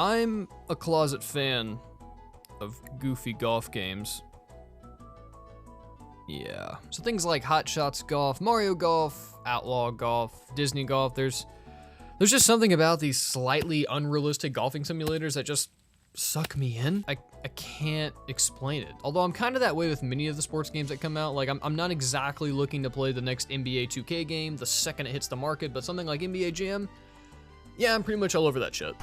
I'm a closet fan of goofy golf games. Yeah. So things like Hot Shots Golf, Mario Golf, Outlaw Golf, Disney Golf, there's just something about these slightly unrealistic golfing simulators that just suck me in. I can't explain it. Although I'm kind of that way with many of the sports games that come out. Like I'm not exactly looking to play the next NBA 2K game the second it hits the market, but something like NBA Jam, yeah, I'm pretty much all over that shit.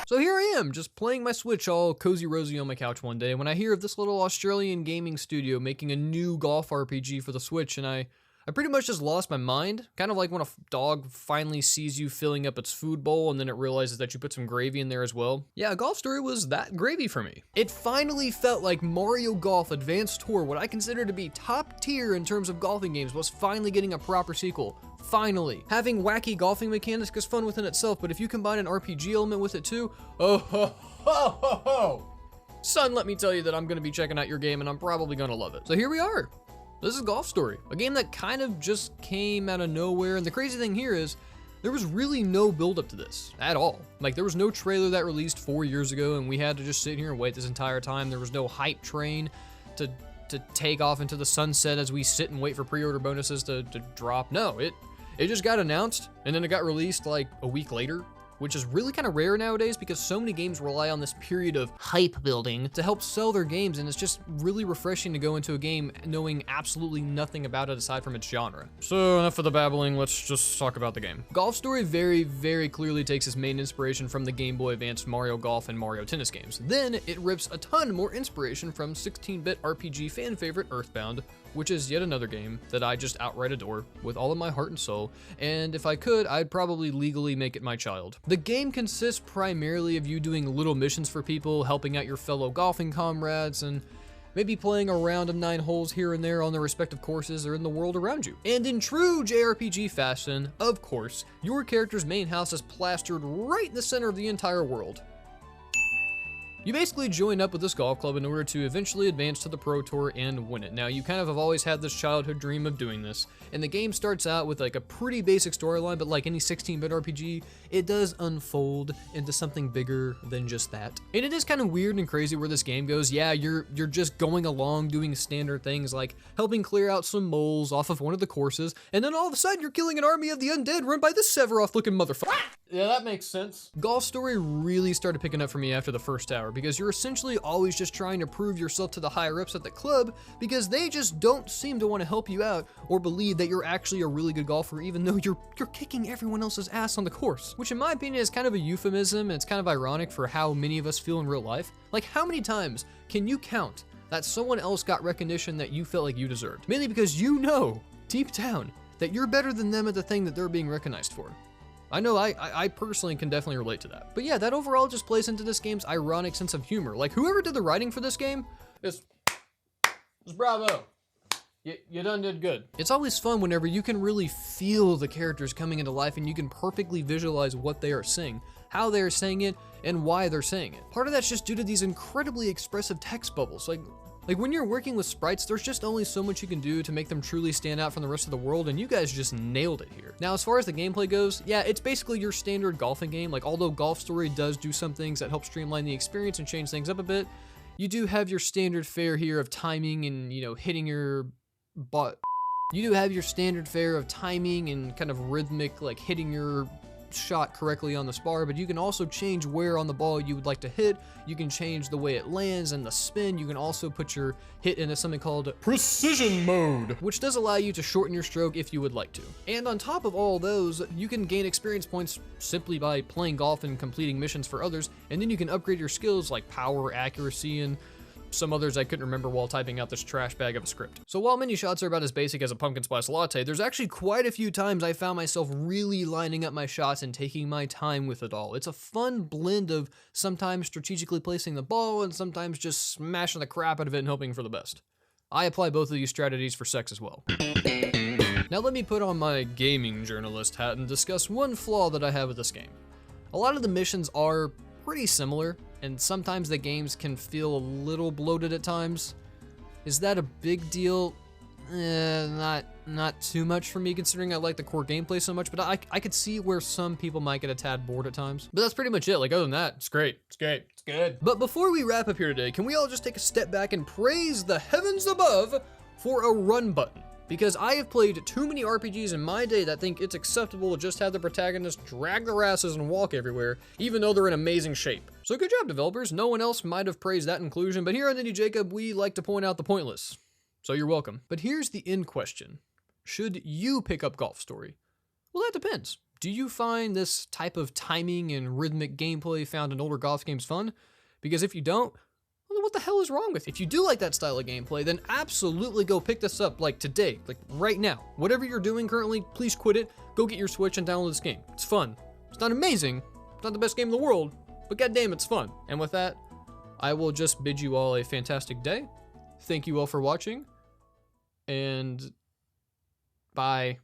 So here I am, just playing my Switch all cozy rosy on my couch one day when I hear of this little Australian gaming studio making a new golf RPG for the Switch, and I pretty much just lost my mind. Kind of like when a dog finally sees you filling up its food bowl and then it realizes that you put some gravy in there as well. Yeah, Golf Story was that gravy for me. It finally felt like Mario Golf Advanced Tour, what I consider to be top tier in terms of golfing games, was finally getting a proper sequel. Finally. Having wacky golfing mechanics is fun within itself, but if you combine an RPG element with it too, oh ho ho ho ho! Son, let me tell you that I'm gonna be checking out your game and I'm probably gonna love it. So here we are. This is Golf Story, a game that kind of just came out of nowhere, and the crazy thing here is, there was really no build up to this, at all. Like, there was no trailer that released 4 years ago, and we had to just sit here and wait this entire time. There was no hype train to take off into the sunset as we sit and wait for pre-order bonuses to drop. No, it just got announced, and then it got released like a week later, which is really kind of rare nowadays because so many games rely on this period of hype building to help sell their games, and it's just really refreshing to go into a game knowing absolutely nothing about it aside from its genre. So enough of the babbling, let's just talk about the game. Golf Story very, very clearly takes its main inspiration from the Game Boy Advance Mario Golf and Mario Tennis games. Then it rips a ton more inspiration from 16-bit RPG fan favorite Earthbound, which is yet another game that I just outright adore with all of my heart and soul, and if I could, I'd probably legally make it my child. The game consists primarily of you doing little missions for people, helping out your fellow golfing comrades, and maybe playing a round of 9 holes here and there on their respective courses or in the world around you. And in true JRPG fashion, of course, your character's main house is plastered right in the center of the entire world. You basically join up with this golf club in order to eventually advance to the Pro Tour and win it. Now, you kind of have always had this childhood dream of doing this, and the game starts out with like a pretty basic storyline, but like any 16-bit RPG, it does unfold into something bigger than just that. And it is kind of weird and crazy where this game goes. Yeah, you're just going along doing standard things like helping clear out some moles off of one of the courses, and then all of a sudden you're killing an army of the undead run by this Sephiroth-looking motherfucker. Yeah, that makes sense. Golf Story really started picking up for me after the first hour, because you're essentially always just trying to prove yourself to the higher ups at the club, because they just don't seem to want to help you out or believe that you're actually a really good golfer, even though you're kicking everyone else's ass on the course. Which in my opinion is kind of a euphemism, and it's kind of ironic for how many of us feel in real life. Like, how many times can you count that someone else got recognition that you felt like you deserved? Mainly because you know, deep down, that you're better than them at the thing that they're being recognized for. I know I personally can definitely relate to that. But yeah, that overall just plays into this game's ironic sense of humor. Like, whoever did the writing for this game is bravo. You done did good. It's always fun whenever you can really feel the characters coming into life and you can perfectly visualize what they are saying, how they're saying it, and why they're saying it. Part of that's just due to these incredibly expressive text bubbles. Like when you're working with sprites, there's just only so much you can do to make them truly stand out from the rest of the world, and you guys just nailed it here. Now, as far as the gameplay goes, yeah, it's basically your standard golfing game. Like, although Golf Story does do some things that help streamline the experience and change things up a bit, you do have your standard fare here of timing and, you know, hitting your butt. You do have your standard fare of timing and kind of rhythmic, like hitting your shot correctly on the spar, but you can also change where on the ball you would like to hit. You can change the way it lands and the spin. You can also put your hit into something called precision mode, which does allow you to shorten your stroke if you would like to. And on top of all those, you can gain experience points simply by playing golf and completing missions for others, and then you can upgrade your skills like power, accuracy, and some others I couldn't remember while typing out this trash bag of a script. So while many shots are about as basic as a pumpkin spice latte, there's actually quite a few times I found myself really lining up my shots and taking my time with it all. It's a fun blend of sometimes strategically placing the ball and sometimes just smashing the crap out of it and hoping for the best. I apply both of these strategies for sex as well. Now let me put on my gaming journalist hat and discuss one flaw that I have with this game. A lot of the missions are pretty similar, and sometimes the games can feel a little bloated at times. Is that a big deal? Not not too much for me considering I like the core gameplay so much, but I could see where some people might get a tad bored at times. But that's pretty much it. Like, other than that, it's great. It's great. It's good. But before we wrap up here today, can we all just take a step back and praise the heavens above for a run button? Because I have played too many RPGs in my day that think it's acceptable to just have the protagonist drag their asses and walk everywhere, even though they're in amazing shape. So good job, developers. No one else might have praised that inclusion, but here on Indie Jacob, we like to point out the pointless. So you're welcome. But here's the end question. Should you pick up Golf Story? Well, that depends. Do you find this type of timing and rhythmic gameplay found in older golf games fun? Because if you don't, well, what the hell is wrong with you? If you do like that style of gameplay, then absolutely go pick this up like today, like right now. Whatever you're doing currently, please quit it. Go get your Switch and download this game. It's fun. It's not amazing. It's not the best game in the world, but goddamn, it's fun. And with that, I will just bid you all a fantastic day. Thank you all for watching, and bye.